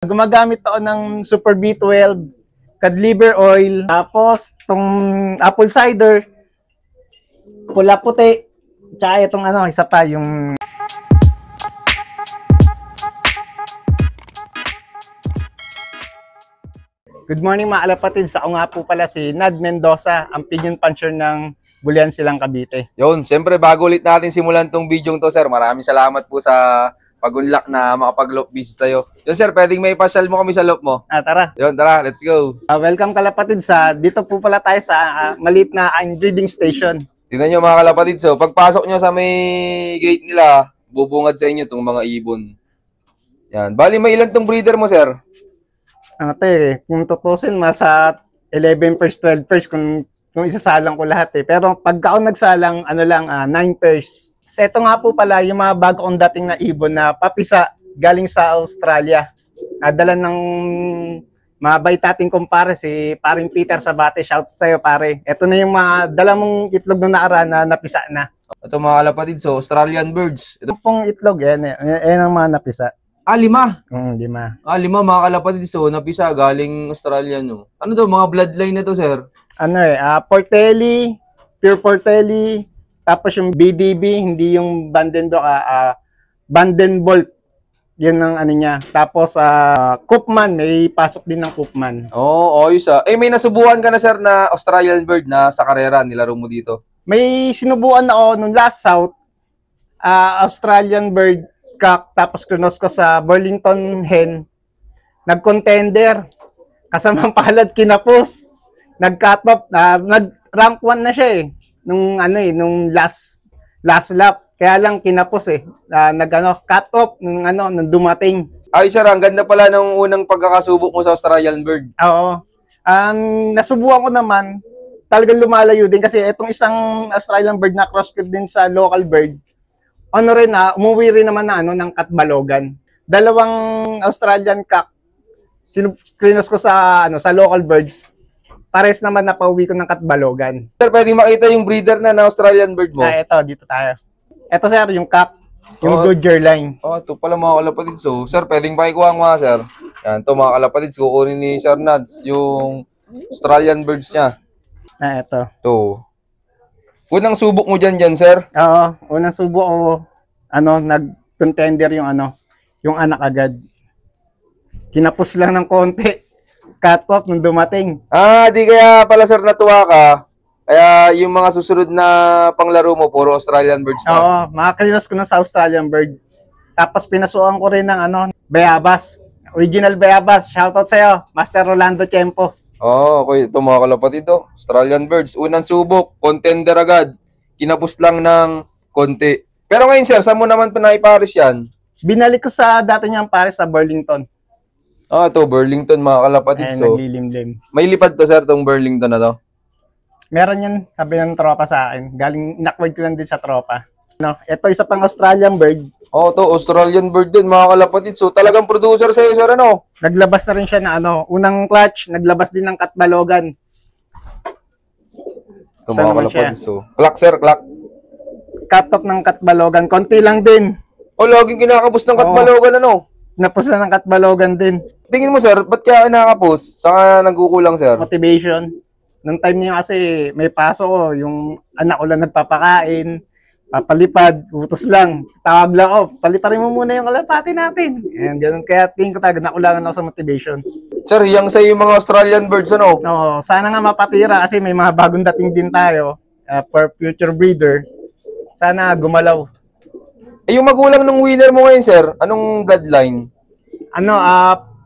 Gumagamit ako ng Super B12, cod liver oil, tapos itong apple cider, pula puti, tsaka itong isa pa, yung... Good morning mga kalapatids, ako nga po pala si Nad Mendoza, ang pinion puncher ng Bulian Silang, Cavite. Yun, siyempre bago ulit natin simulan tong video to, sir, maraming salamat po sa pag-unlock na makapag-loop visit sa'yo. Yun, sir, pwedeng may pasyal mo kami sa loop mo. Tara. Yun, tara, let's go. Welcome kalapatids, dito po pala tayo sa maliit na breeding station. Tingnan nyo mga kalapatids, so pagpasok nyo sa may gate nila, bubungad sa inyo itong mga ibon. Yan, bali may ilan tong breeder mo, sir? Kung tutusin, masa 11 pairs, 12 pairs kung isasalang ko lahat Pero pagka ako nagsalang, 9 pairs. So, ito nga po pala yung mga bago kong dating na ibon na papisa galing sa Australia. Dala ng mabait ating kumpare, si paring Peter Sabate. Shout sa'yo, pare. Ito na yung mga dala mong itlog nung nakaraan na napisa na. Ito mga kalapatids, so Australian birds. Ito pong itlog, yan ang mga napisa. 5. 5. 5 mga kalapatids, so napisa galing Australia, no. Ano to, mga bloodline na to, sir? Portelli, pure Portelli, tapos yung BDB, hindi yung Vandenbroek, Vandenbolt. Yun ang niya. Tapos Koopman, may pasok din ng Koopman. Ayos may nasubukan ka na, sir, na Australian bird na sa karera nilaro mo dito? May sinubukan ako nung last South, Australian bird cock, tapos krinos ko sa Burlington hen. Nag-contender. Kasamang palad kinapos. Nag-cut off, nag-rank 1 na siya nung last lap. Kaya lang kinapos cut off nung dumating. Ay, sir, ang ganda pala ng unang pagkakasubok mo sa Australian bird. Oo. Nasubukan ko naman, talagang lumalayo din kasi itong isang Australian bird na crossbred din sa local bird. Umuwi rin naman na ng Katbalogan. 2 Australian cock. Klinos ko sa local birds. Pares naman na pauwi ko ng Katbalogan. Sir, pwedeng makita yung breeder na Australian bird mo? Ito, dito tayo. Ito, sir, yung cock. Yung Goodyear line. Ito pala mga kalapatids. So, sir, pwedeng pakikuha mga, sir. Yan, ito mga kalapatids. Kukunin ni Sir Nads yung Australian birds niya. Ito. Ito. Unang subok mo dyan, sir? Oo, unang subok ko, nag-contender yung anak agad. Kinapos lang ng konti. Cut off nung dumating. Di kaya pala, sir, natuwa ka. Kaya yung mga susunod na panglaro mo, puro Australian birds na. Oo, makakalinas ko na sa Australian bird. Tapos pinasukan ko rin ng Bayabas. Original Bayabas. Shoutout sa'yo, Master Rolando Tiempo. Okay. Ito mga kalapatid, Australian birds. Unang subok, contender agad. Kinapos lang ng konti. Pero ngayon, sir, saan mo naman pinaiparis yan? Binalik ko sa dati niyang pares sa Burlington. Ito, Burlington, mga kalapatid. So, naglilimlim. may lipad to, sir, tong Burlington na to? Meron yan, sabi ng tropa sa akin. Galing, inakward ko lang din sa tropa. Ito, isa pang Australian bird. To Australian bird din, mga kalapatid. So, talagang producer sa'yo, sir, Naglabas na rin siya na unang clutch, naglabas din ng Katbalogan. Ito, mga kalapatid. So, clock, sir, clock. Cut off ng Katbalogan, konti lang din. Laging kinakapos ng Katbalogan, Napos na ng Katbalogan din. Tingin mo, sir, ba't kaya kinakapos? Saan nagkukulang, sir? Motivation. Nung time niya kasi may paso ko, yung anak ko lang nagpapakain, papalipad, utos lang. Tawag lang ako, paliparin mo muna yung kalapati natin. And ganun, kaya tingin ko talaga nakulangan ako sa motivation. Sir, yang sa yung mga Australian birds, sana nga mapatira kasi may mga bagong dating din tayo for future breeder. Sana gumalaw. Yung magulang ng winner mo ngayon, sir, anong bloodline?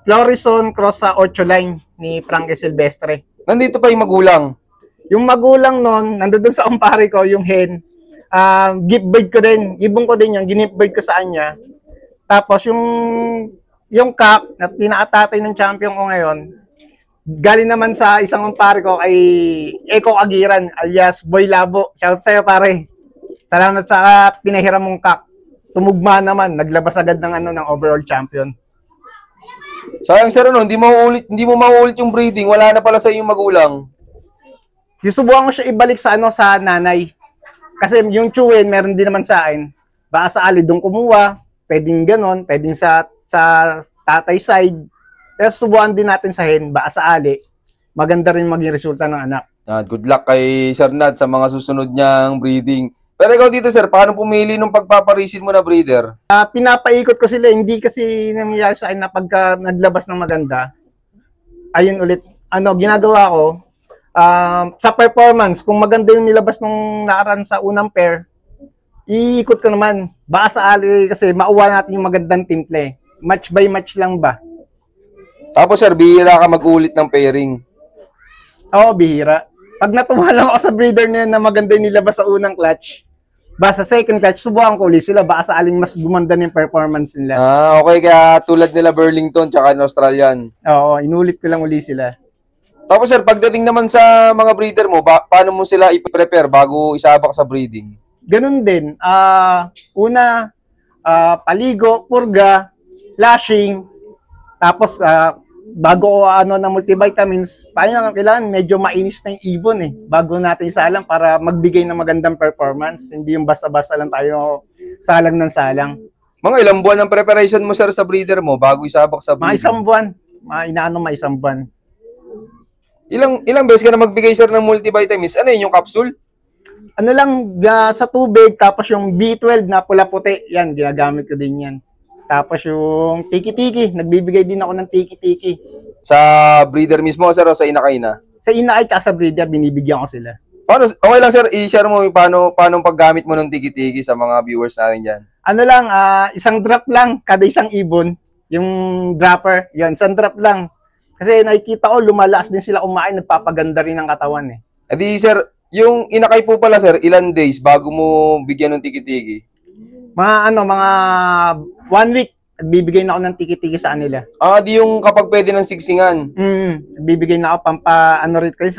Florison cross sa 8 line ni Frankie Silvestre. Nandito pa yung magulang? Yung magulang nun, nandun sa umpare ko, yung hen. Gift bird ko din. Ibong ko din yung gift bird ko sa kanya. Tapos yung cock na pinakatatay ng champion ko ngayon, galing naman sa isang umpare ko kay Eko Agiran alias Boy Labo. Shout sa'yo, pare. Salamat sa pinahiram mong cock. Tumugma naman, naglabas agad ng overall champion. Sayang, sir, hindi mo mauulit yung breeding, wala na pala sa yung magulang. Susubukan ko siya ibalik sa sa nanay. Kasi yung chewin, meron din naman sa akin. Baka sa ali doon kumuha, pwedeng ganon, pwedeng sa tatay side, Kaya subukan din natin sa hen, baka sa ali, maganda rin maging resulta ng anak. Good luck kay Sir Nad sa mga susunod niyang breeding. Pero ikaw dito, sir, paano pumili nung pagpaparisin mo na breeder? Pinapaikot ko sila, hindi kasi nangyayari sa akin na pagka naglabas ng maganda, ayun ulit, ginagawa ko, sa performance, kung maganda yung nilabas nung nakaraan sa unang pair, iikot ko naman. Baka sa ali kasi mauwa natin yung magandang timple. Match by match lang ba? Tapos, sir, bihira ka mag-ulit ng pairing. Oo, bihira. Pag natuwa lang ako sa breeder na yun na maganda yung nilabas sa unang clutch, basta sa second clutch, subukan ko ulit sila. Baka sa aling mas gumanda yung performance nila. Okay. Kaya tulad nila Burlington tsaka Australian. Oo, inulit ko lang ulit sila. Tapos, sir, pagdating naman sa mga breeder mo, paano mo sila i-prepare bago isabak sa breeding? Ganun din. Una, paligo, purga, lashing, tapos bago ng multivitamins, kailangan medyo mainis na yung ibon bago natin isalang para magbigay ng magandang performance. Hindi yung basta-basta lang tayo salang ng salang. Mga ilang buwan ang preparation mo, sir, sa breeder mo bago isabak sa breeding? Mga isang buwan. Mga isang buwan. Ilang beses ka na magbigay, sir, ng multivitamins? Ano yun, yung capsule? Sa tubig, tapos yung B12 na pula-puti, yan, ginagamit ko din yan. Tapos yung tiki-tiki, nagbibigay din ako ng tiki-tiki. Sa breeder mismo, sir, o sa inakay na? Sa inakay at sa breeder, binibigyan ko sila. Okay lang, sir, i-share mo paano paggamit mo ng tiki-tiki sa mga viewers natin dyan. Isang drop lang, kada isang ibon, yung dropper, yan, isang drop lang. Kasi nakikita ko, lumalakas din sila kumain, nagpapaganda rin ang katawan Edi, sir, yung inakay po pala, sir, ilan days bago mo bigyan ng tiki-tiki? Mga 1 week, nagbibigay na ako ng tiki-tiki sa kanila. Di yung kapag pwede ng siksingan. Nagbibigay na ako rin kasi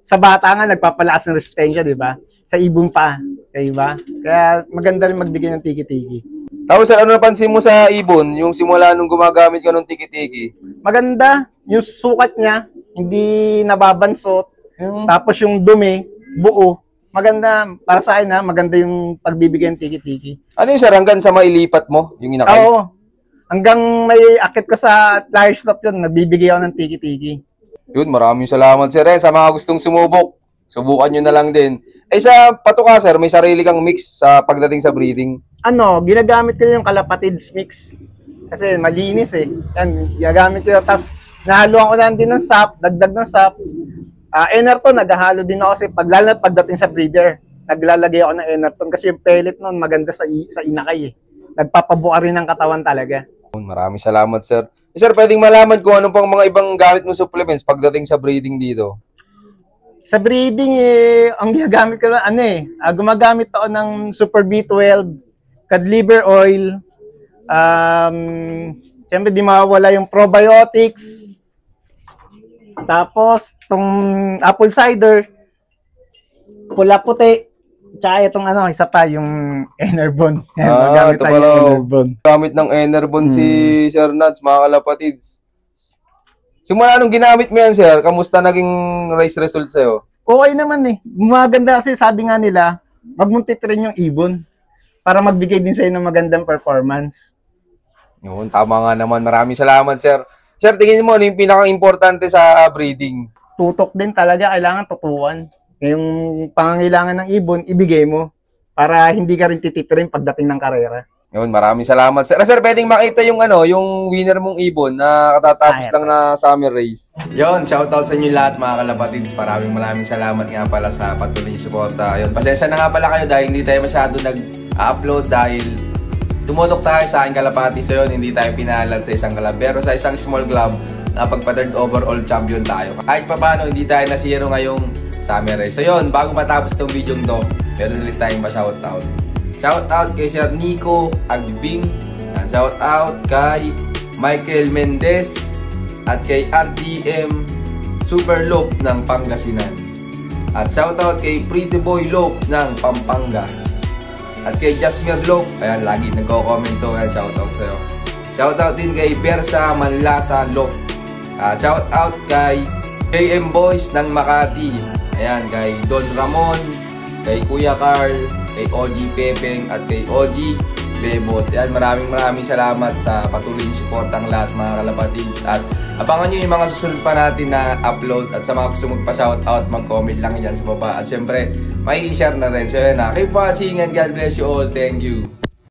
sa bata nga, nagpapalakas ng resistensya, di ba? Sa ibon pa, di ba? Kaya maganda rin magbigay ng tiki-tiki. Tapos, sir, ano napansin mo sa ibon, yung simula nung gumagamit ka ng tiki-tiki? Maganda, yung sukat niya, hindi nababansot. Tapos yung dumi, buo. Maganda, para sa akin maganda yung pagbibigay ng tiki-tiki. Ano yung, sir, hanggang sa mailipat mo, yung inakay? Oo. Hanggang may akit ko sa flyer stop yun, nagbibigay ako ng tiki-tiki. Yun, maraming salamat, sir. Sa mga gustong sumubok, subukan nyo na lang din. Sa patuka, sir, may sarili kang mix sa pagdating sa breeding? Ginagamit ko yung Kalapatids mix. Kasi malinis Yan, ginagamit ko. Tapos, nahaluan ko na din ng sap, dagdag ng sap. Enerton, naghahalo din ako kasi pagdating sa breeder, naglalagay ako ng Enerton kasi yung pellet nun maganda sa inakay Nagpapabuka rin ng katawan talaga. Maraming salamat, sir. Sir, pwedeng malaman kung ano pang mga ibang gamit mo supplements pagdating sa breeding dito? Sa breeding, ang ginagamit ko lang, gumagamit ako ng Super B12, cod liver oil, siyempre di mawawala yung probiotics, tapos itong apple cider, pula puti, tsaka itong isa pa, yung Enerbon. Ito pala, gamit ng Enerbon si Sir Nads, mga kalapatids. Simula nung ginamit mo yan, sir, kamusta naging race result sa'yo? Okay naman Maganda kasi sabi nga nila, magmuntit rin yung ibon para magbigay din sa'yo ng magandang performance. Yun, tama nga naman. Maraming salamat, sir. Sir, tingin mo, ano yung pinaka-importante sa breeding? Tutok din talaga, kailangan tutukan. Yung pangangailangan ng ibon, ibigay mo para hindi ka rin titipirin pagdating ng karera. Yun, maraming salamat. Sir, pwedeng makita yung yung winner mong ibon na katatapos lang na summer race. Yun, shoutout sa inyo lahat mga kalapatids. Maraming salamat nga pala sa patuloy niyo suporta. Yun, pasensya na nga pala kayo dahil hindi tayo masyado nag-upload dahil tumutok tayo sa aking kalapatids. So yun, hindi tayo pinahalad sa isang club. Pero sa isang small club, napag-third overall champion tayo. Kahit pa paano, hindi tayo nasiro ngayong summer race. So yun, bago matapos itong video to, meron ulit tayong pa-shoutout. Shoutout kay Sir Nico Agbing. Shoutout kay Michael Mendez at kay RTM Super Loop ng Pangasinan. At shoutout kay Pretty Boy Loop ng Pampanga. At kay Jasmine Loop, ayan, lagi nagko-comment to. Ayan, shoutout sa'yo. Shoutout din kay Bersa Manlasa Loop. Shoutout kay KM Boys ng Makati. Ayan, kay Don Ramon, kay Kuya Carl, kay OG Pepeng at kay OG Bebot. Yan, maraming salamat sa patuloy niyong suportang lahat mga kalapatids. At abangan nyo yung mga susunod pa natin na upload. At sa mga gusto magpa-shoutout, mag-comment lang dyan sa baba. At syempre, may i-share na rin. So yun na, keep watching and God bless you all. Thank you.